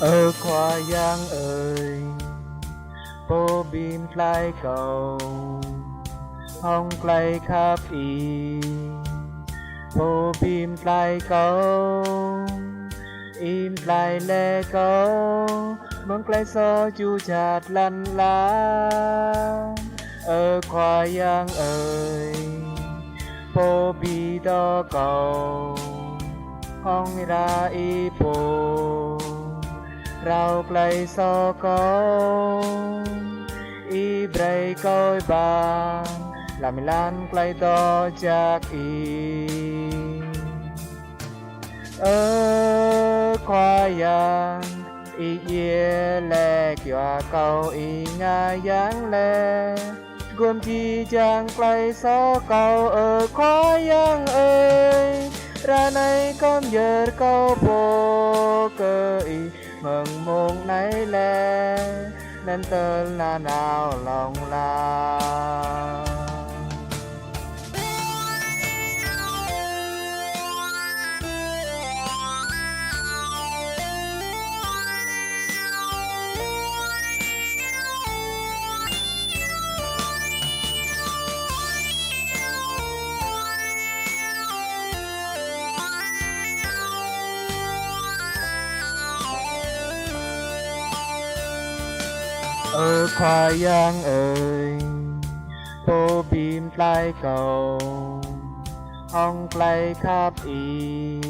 khoa giang ơi bô bìm plai cầu hong plai khắp y bô bìm plai cầu im plai lê cầu mong plai so chu chạt lăn lá khoa giang ơi bô bì đo cầu hong ra y bô rau play so có y bray coi bàn làm lan play to chắc y khoa yang y ye lẹ kia cầu y nga yang lẹ gồm chi chàng play so cầu khoa yang ơi ra này con giờ câu bồ cơ y mừng muôn nấy lẽ nên tên là nào lòng la khoa giang ơi bô bìm plai cầu hong plai khắp y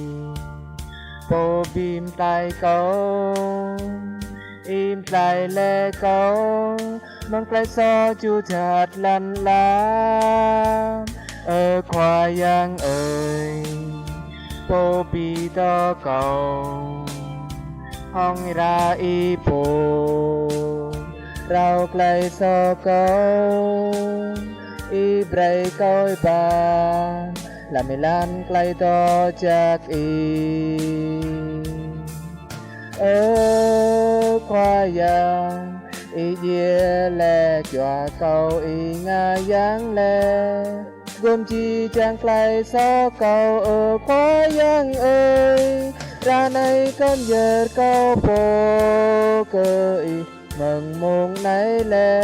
bô bìm plai cầu im plai lê cầu mong plai so chu chạt lăn lá khoa giang ơi bô bì đo cầu hong ra y bô rau play so câu y bray coi bàn làm mì lan play to chắc y khoa giang y dìa lẹ chọa câu y nga giang lẹ gồm chi chàng play so câu khoa giang ơi ra này con giờ câu bồ cơ y mừng muôn nấy lẽ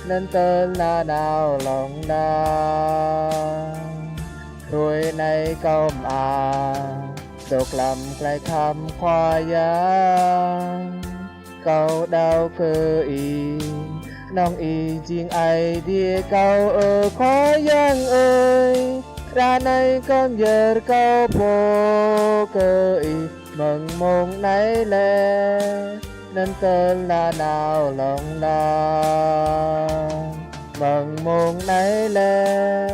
nên tên là nào lòng đa rồi này câu tục làm lại thăm khoa giang câu đau cơ y nông y chiên ai đi câu khoa giang ơi ra này con giờ câu bồ cơ y mừng muôn nấy lẽ nên tên là nào lòng la mừng muôn nấy lẽ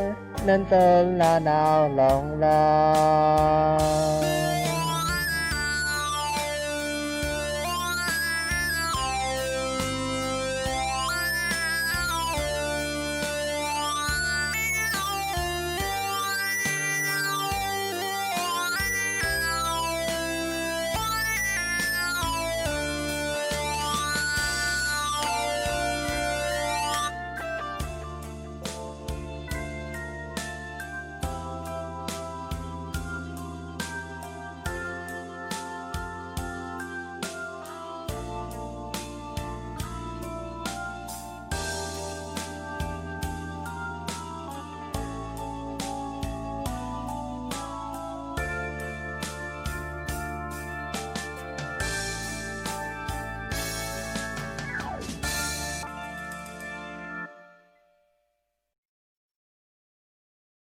nên tên là nào lòng la